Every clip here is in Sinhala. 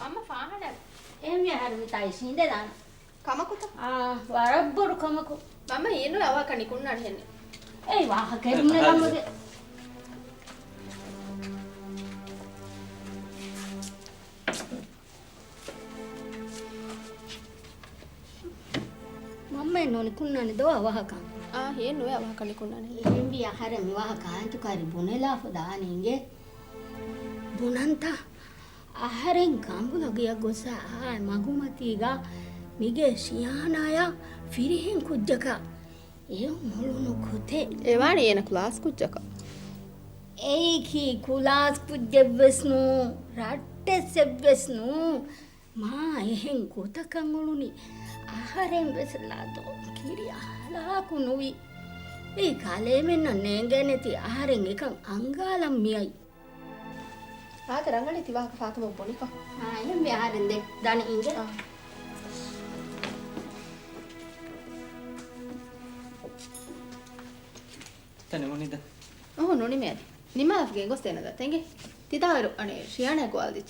අම්ම ෆාහඩ එම් යහර විතයි සින්දදාන කමකුත වරබ්බුරු කමකු මම ඊනු යවා කණිකුන්නට හෙන්නේ ඒ වාහ කෙරුනේ ළමගේ මම එන්නෝනි කුන්නනේ දෝ වහකම් හේනු යවා කණිකුන්නනේ එම්බි යහර මි වහකාන්තු කරි බුනෙලා ෆදානින්ගේ බුනන්ත ආහාරෙන් කම්බුලගිය ගොස මගුමතිග මිගේ සියානාය ෆිරිහෙන් කුජ්ජක ඒ මොළුණු කුතේ එවානේ එන ක්ලාස් කුජ්ජක ඒකි කුලාස් කුජ්ජෙවස්නු රට්ටෙසෙවස්නු මා එහෙන් කුතකන් මොළුනි ආහාරෙන් වෙසලා දෝ කිරි අහලාකු නොවි ඒ කාලේ මෙන්න නේගැනති ආහාරෙන් එකන් අංගාලම් මියයි ආත රංගනේ තිවාක ෆාතම බොනික එම් යහරෙන් දෙක් දන ඉංගේ තනේ මොනිද නොනි මේ නිමාෆ්ගේ ගොස්තේනද තෙන්ගේ තිතාවරු අනේ ශියානේ කොල්දිච්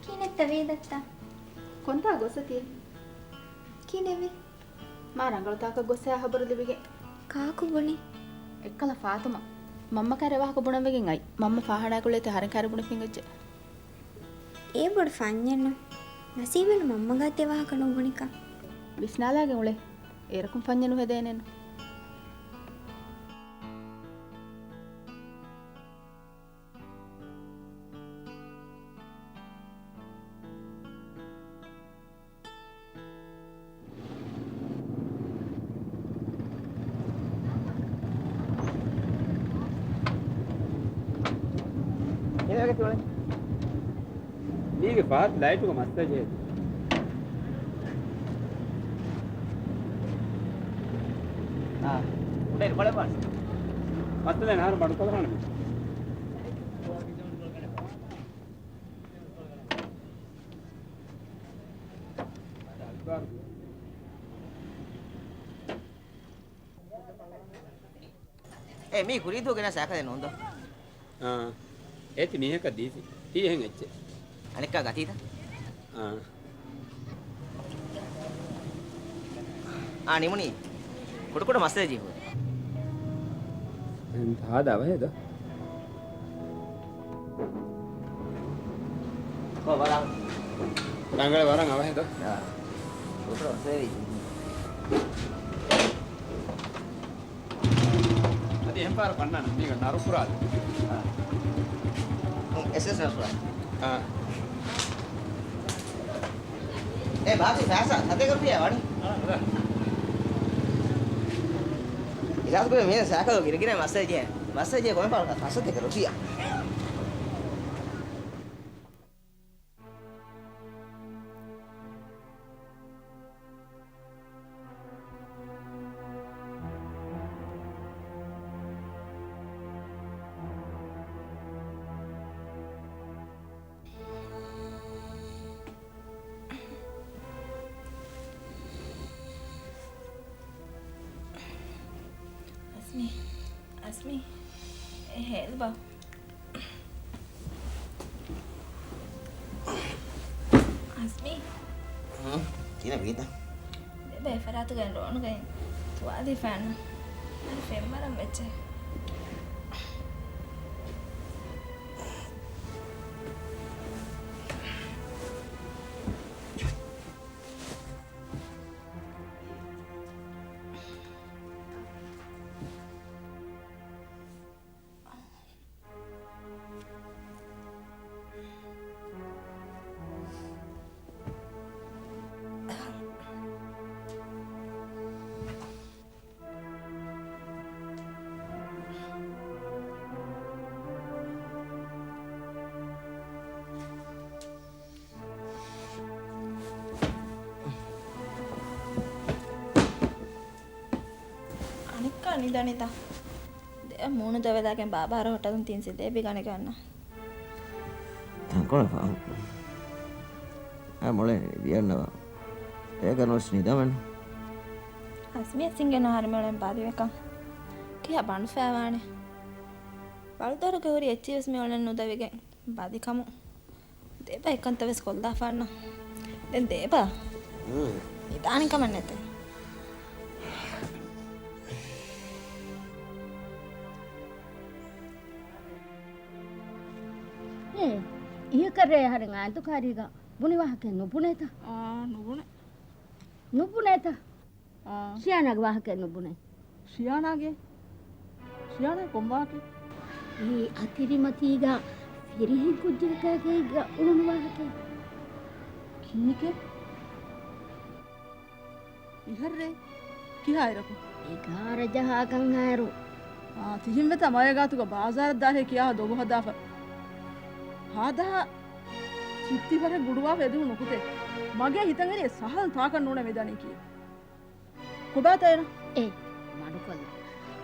කිනෙත් වේදත්තා කොන්තා ගොසතිය කිනෙවි මා ರಂಗಳತಾಕ ಗೊsse ಹಬರಲಿವಿಗೆ ಕಾಕು ಬುಣಿ ಎಕ್ಕಲ ಫಾತುಮ ಮಮ್ಮ ಕರೆ ವಾಹಕ ಬುಣವೆಗೆಂ ಐ ಮಮ್ಮ ಫಾಹಡಾ ಕುಳೆತೆ ಹರಂ ಕರೆ ಬುಣ ಫಿಂಗಜ್ಜೆ ಏ ಬುಡ ಫನ್ಯನ್ನ ನಸೀಬೆನ ಮಮ್ಮಗತ್ತೆ ವಾಹಕ ನೋಬುಣಿಕ ಬಿಸ್ನಾಲಾಗೆ ಉಳೆ ಏರಕಂ ಫನ್ಯನು ಹೆದೇನೇನು ನೀಗೆ ಫಾತ್ ಲೈಟ್ ಮಸ್ತ್ ಜೆ ಉಡೇ ಬಳೆ ಬಾಸ್ ಮಸ್ತ್ ನೆ ನಾರು ಮಾಡ್ಕೊಳ್ಳೋಣ ಏ ಮೀ ಕುರಿದು ಗೆನ ಸಾಕದೆ ನೋಂದು ඒති මීහක දීසි තීහෙන් එච්චේ අනික ගතිද නිමුනි කුඩ මස්සේ ජීව තාදා වේද කො වරන් රංගල වරන් අවහෙද කුඩ සේරි අද එහෙම පාර පන්නන්න මේක නරුපුරාද SS නරුපුරා बाबी फैसा अते कर पिया वाणी इलाज को मेरे साका गिरगिरे मसाज है कोई पाल का फसते करो पिया Asmi, helba. Asmi. Kina begitu? Bebe, faratu kan ronu kan. Tu adi fan. Ada femmaram becce. නිදනිතා දෙය මූණු දවදාගෙන් බාබාර හොටතුන් තින් සිදේ බිගණ ගන්න තංකොල පාව මොලේ දියන්නවා ඒක නොස් නිදමන් අස්මිය සිංගෙන හරිමලෙන් පාදිවකම් කියා බන් ෆෑවානේ වල්දරක හොරි එච්චිස් මේ ඔලන් නුදවිගෙන් බදිකමු දේපා එකන්තවස් කොල්දා ෆාන්න දැන් දේපා ඉදානින් කමන්නේ නැත ඉහ කරේ හරින් අන්තු කාරීගා බුනි වාහකේ නුබුනේත නුබුනේත ශියානගේ වාහකේ නුබුනේ ශියානාගේ කොම්වාගේ ඒ අතිරිමතිගා පිරිහි කුජ්ජකගේ උණු වාහකේ කීකේ ඉහරේ කිහායරකු ඒකාර ජහකන් හාරු තිහිම් වෙත මයගාතුක බාසාර දාහේ කියා දොබ හදාප හදා චිත්තිවර ගුඩුවා වෙදු නොකුතේ මගේ හිතන්ගනේ සහල් තාකන්න ඕන වෙදනේ කී කොබාතේන ඒ මඩුකල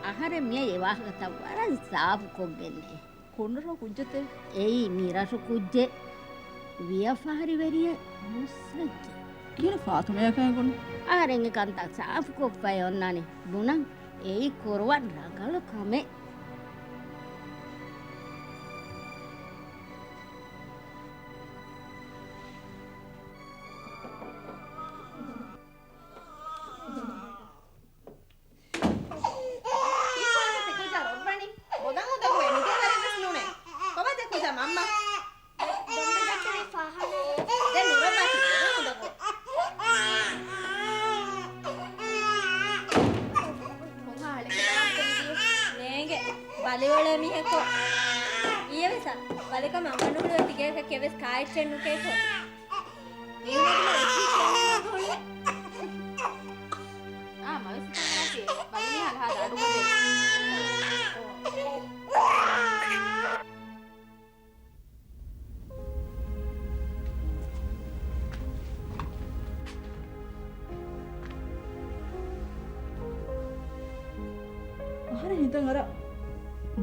ආහාරෙ මිය ඒ වාහකත වරන් සාප් කොබ්බෙන්නේ කොන්නරෝ කුජ්ජතේ ඒයි මීරසු කුජ්ජේ වියෆාරි වෙරිය මුස්සජ්ජ කියන ෆාතුමයකන් කොන්න ආරෙන් කන්තක් සාප් කොප්පය ඔන්නනේ බුණන් ඒයි කොරවන් රගල කමේ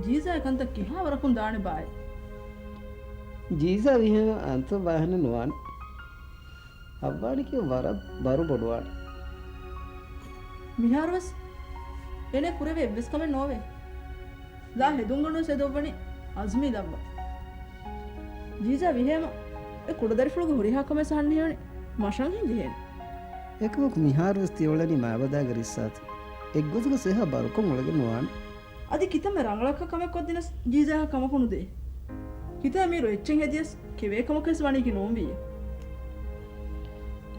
ජීසා එකන්ත කිහා වරකුන් දානේ බායි ජීසා විහෙම අන්ත බාහන නුවන් අබ්බානිකේ වර බරු බොඩුවාන මිහාරවස් එනේ කුරේ වෙබ්ස් කම නොවේ ලා හෙදුංගනු සෙදොවණි අස්මි දම්බ ජීසා විහෙම ඒ කුඩදරි ෆලුග හොරිහා කම සහන්නේ මෂන් හින්ජේ එකමක මිහාරවස් තියවලනි මාබදා ගරිස්සාති එක්ගොතුක සහ බරුකොන් ඔලගෙන නුවන් අදි කිතම රංගලක්ක කමක්වත් දිනස් ජීසා කමකුණු දේ හිතා මීරු එච්චෙන් හෙදියස් කෙවේ කමකස් වණීකි නොම්බිය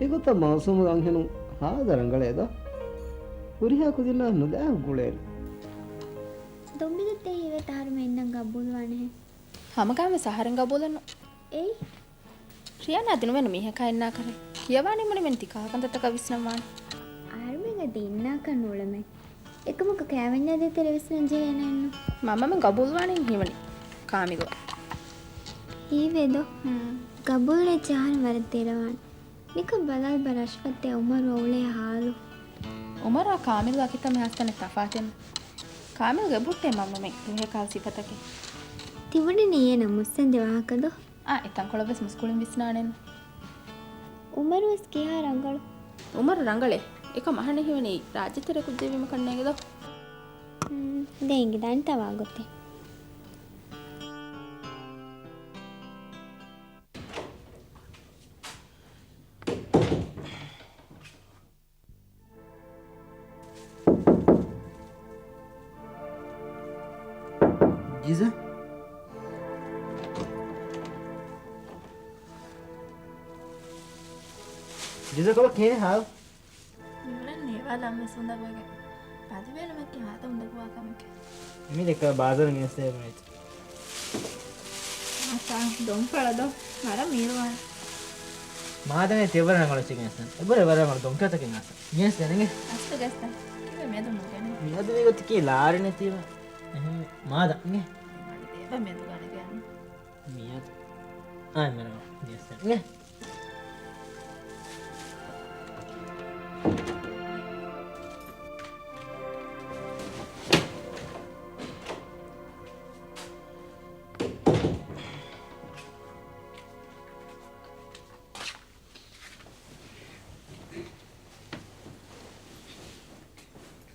ඒගොත මාසුම ගංහෙනු හාද රංගලේද හොරිහා කුදින්න නොදෑ ගුලේන දොම්බිදත්තේ ඉවේ තාරුම එන්නම් ගබ්බුල් වනේ හමගාම සහරෙන් ගබුලන්න එයි ශ්‍රියාන අදින වෙන මිහක එන්නා කරේ කියවානේ මනේ මෙන් තිකා කන්දතක විස්නවාන ආරුමෙන් දින්නා කනෝලමේ එකමක කෑවෙන්නේ දෙ ටෙලිවිෂන් ජේනන්න මමම ගබුල්වානේ හිමනි කාමිගෝ ඊවේදෝ ගබුල්නේ ජාන වරතේරවන් නික බලල් බරෂ්පත්තේ උමර ඔවුලේ හාලු උමර කාමිල් වකිත මෙහස්තන තෆාතෙන් කාමිල් ගබුට්ටේ මමම දුහේ කාල් සිපතකේ තිවුනේ නියන මුස්සෙන් දෙවාකදෝ එතන් කොළබස් මුස්කුලින් විස්නානෙන් උමරුස් කියා රංගල උමර රංගලේ එක මහණ හිවනේ රාජ්‍යතර කුද්දේවීම කන්නේගද දෙංගි දන් තවා ගොතේ ජීසා ජීසා කොල කේ හාල් Alam na sunda baga. Pati ba naman kihata unda kuha kami ke. Ini dekat bazar ni saya punya. Ata dong pala do. Mara miruan. Mahada ni tebar nak kalau cakap Hassan. Ebar nak dong kata kena Hassan. Yes, dah ni. Astu gasta. Kiba medo mo kene. Medo ni got ki lari ni tiba. Mahada ni. Ba medo gana kene. Medo. Ay mera. Yes. Ni.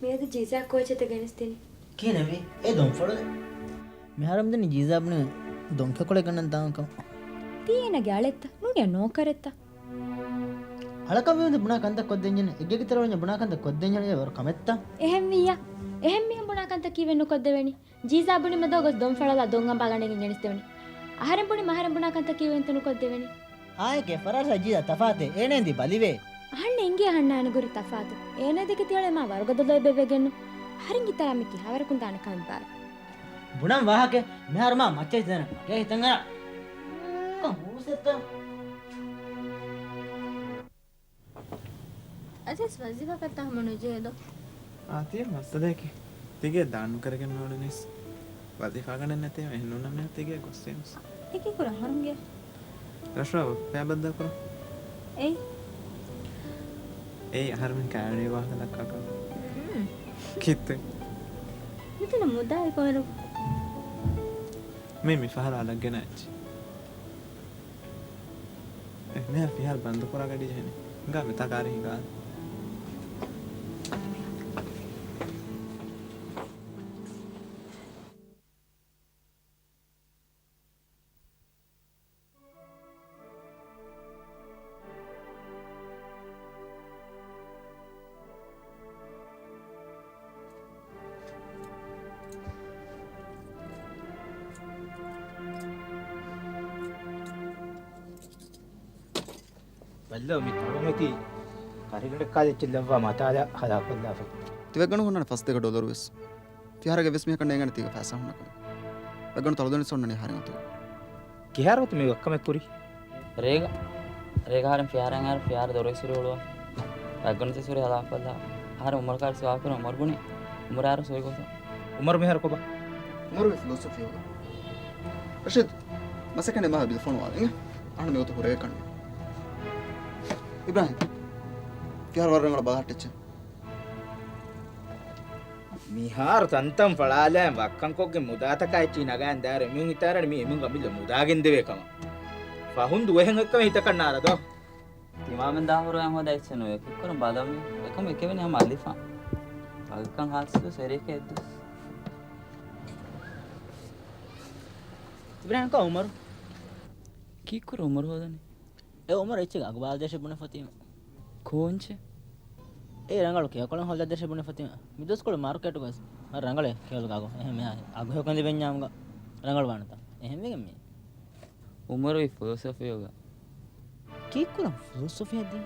මේද ජීසා කෝචෙත ගෙනස්තිනි kine vi e don folo meharam den jizabne don kekole gannan taanka තියෙනගේ අලෙත්ත නුනිය නෝකරෙත්ත alakam vi buna kanta koddenjene egge terolnya buna kanta koddenjene war kametta එහෙම් වියා එහෙම් මිහම් බුණා කන්ත කිවෙන්න කොද්දෙවෙනි ජීසාබුනි මදෝගස් දොම් ෆලලා දොංගම් බාගණගෙන් ජනිස්තෙවෙනි ආහරම් පුනි මහරම් බුණා කන්ත කිවෙන් තනු කොද්දෙවෙනි ආයගේ ෆරාසා ජීදා තෆාතේ ඒනෙන්දි බලිවේ අහන්න එංගේ අහන්න ගුරු තෆාතු ඒනේ දෙක තියලේ මා වර්ගදොලොයි බෙවෙගෙන්න හරින් ගිතරම් මිකි හවරකුන් දාන කම්පාර බුණම් වාහකේ මෙහරම මච්චේ දන ගේ හිතංග කම්බුසෙත අසස් වසික කතා මනෝජේද ආතිය මස්සදේකි තිගේ දාන්නු කරගෙන ඕනනිස් වදිෆා ගන්න නැතේ එහෙනම් නම් නැතේ කොස්සෙන්ස් ඒකේ කුර හරුන්ගේ රශ්‍රව පෑබද්ද කර ඒ හරුන් කෑනේ වහලා කක කිත් මෙතන මුදායි කොහරු මේ මිෆහර අලගෙන ඇච් මේ ෆිහල් බන්ද කරා ගඩි ජනේ ගා මෙතා කාරේ ගා بلو متعلمتي قريبا قاعدة تلفا ما تعالى خلا كلها في تبغى هنا فاست $1 بس في حاجة بس مية كنا يعنى تيجي فاسا هنا كنا بقى طلعوا نسون نني حارين تو كي هارو تمي كم كوري ريغا هارم في هارن هار في هار دوري سوري ولوا بقى نسي سوري خلا كلها هار عمر كار سوا كنا عمر بني عمر هار سوري كوسا عمر مهر كوبا عمر فلسفي هو رشيد مسكني ما بالفون واضح أنا ميوتو هوري كنا إبراهيم في هار ورنا على بعض تيجي මිහාර තන්තම් ඵලාලෑම් වක්කංකොක්ගේ මුදාතකයි චීනගයන් දාර මින් හිතාරණ මේ මින් ගමිල මුදාගෙන් දෙවේකම ෆහුන් දුවෙන් එක්කම හිත කන්නාරද තිමාමෙන් දාහරුයන් හොදයි ඉස්සනෝ එකකරම් බාදම් එකම එකවෙනි හැම අලිෆා වක්කං හාස්තු සරේක එද්දුස් ඉබ්‍රාහිම් කෝ උමර් කීකර උමර් හොදනේ ඒ උමර් එච්චක අගබාල් දේශ බුන ෆතිම කොන්චේ ඒ ರಂಗಳು ಕೇಳಕೊಳ್ಳ ಹೊಲ ದೇಶ ಬುನೆ ಫತಿಮ ಮಿದಸ್ಕೊಳ ಮಾರ್ಕೆಟ್ ಗಸ್ ರಂಗಳೆ ಕೇಳಗಾಗೋ ಎಹೆ ಅಗೋ ಕಂದಿ ಬೆನ್ಯಾಮ್ಗ ರಂಗಳು ಬಾಣತ ಎಹೆ ಮೆಗೆ ಉಮರು ಫಿಲಾಸಫಿ ಯೋಗ ಕೀಕುಲ ಫಿಲಾಸಫಿ ಅದಿ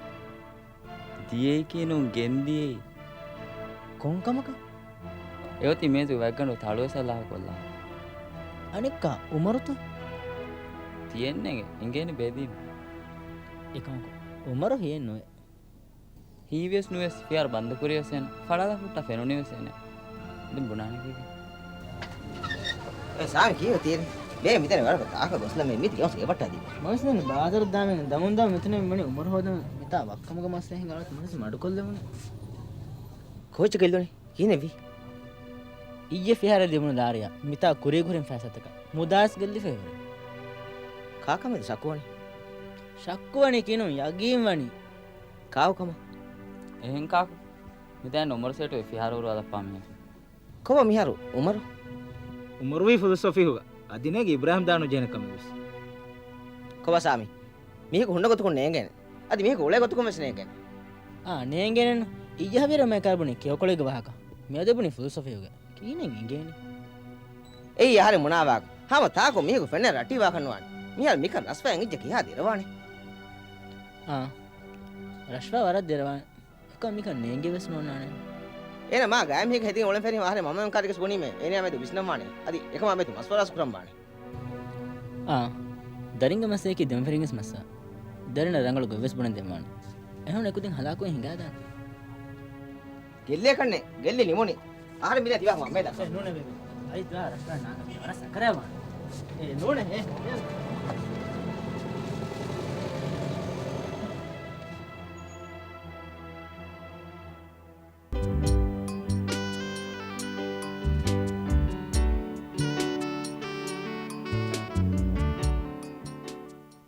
ದಿಯೇ ಕೀನು ಗೆಂದಿ ಕೊಂಕಮಕ ಇವತ್ತಿ ಮೇದು ವಗ್ಗನು ತಾಳುವಸಲ್ಲ ಕೊಲ್ಲ ಅನಿಕ್ಕ ಉಮರುತ ತಿಯನ್ನೆಗೆ ಇಂಗೇನು ಬೇದಿ ಏಕಮಕ ಉಮರು ಹೇನು හීවියස් නුවස් ෆියර් බන්ධ කුරියසෙන් ෆඩාලා ෆුට්ටා ෆෙනොනිවසෙන් ඉතින් බුණානේ කීක ඒ සාමි කීව තියෙන්නේ මේ මිතන වරක තාක බස්ලා මේ මිති යොස් එවට්ටාදී මස්නේ බාදර දාමෙන් දමුන් දාම මෙතන මනේ උමර හොදම මිතා වක්කමක මස්සේ හංගලත් මනස මඩකොල්ලෙමුනේ කොච්ච කෙල්ලෝනේ කීනේ වි ඊයේ ෆියර් දෙමුන දාරියා මිතා කුරිය කුරෙන් ෆැසතක මුදාස් ගෙල්ලි ෆේවර කාකමද ශක්කුවනේ කියනෝ යගීම් වනි කාවකම එහෙන් කාක මිතෙන් උමර සෙට ෆියරවරු අදප්පා මේ කොම මිහරු උමර ವಿ ಫಿಲಾಸಫಿ ಹೋಗ ಅದಿನೇಗೆ ಇಬ್ರಾಹಿಂ ದಾನು ಜೇನ ಕಮಿಸ್ කොම සාමි මේක හොන්න ගොතකො නේගෙන අදි මේක ඔලේ ගොතකො මෙස් නේගෙන නේගෙන ඊයේ හවිර මේ කරබුනේ කියොකොලේක වහක මේ දෙබුනේ ෆිලාසෆි ಹೋಗ කීනෙන් ඉගෙන ඒ යහරි මොනාවක් හැම තාකෝ මේක ෆෙන්න රටි වහකනවාන මිහල් මික රස්පයන් ඉජ්ජ කියා දිරවානේ රස්වා වරක් දිරවානේ මික නේගේ වෙස් නෝනානේ එන මා ගෑම් හික හිතින් ඔලෙන් ෆෙරි මාහරේ මම කාරිකස් බොනීමේ එනේ ආමෙතු විස්නම්මානේ අදි එකම ආමෙතු මස්වරස් කුරම්බානේ දරින්ග මසේකි දෙම් ෆෙරින්ගස් මස්සා දරින රංගල ගොවෙස් බොන දෙම්මානේ එහෙනම් එකුදින් හලාකෝ හිඟා දාන ගෙල්ලේ කන්නේ ගෙල්ලේ නිමෝනේ ආහාර මිල දිවා මම මේ දා නෝනේ බේබි අයි ද්වා රස්වා නාන මේ වරස කරේවා ඒ නෝනේ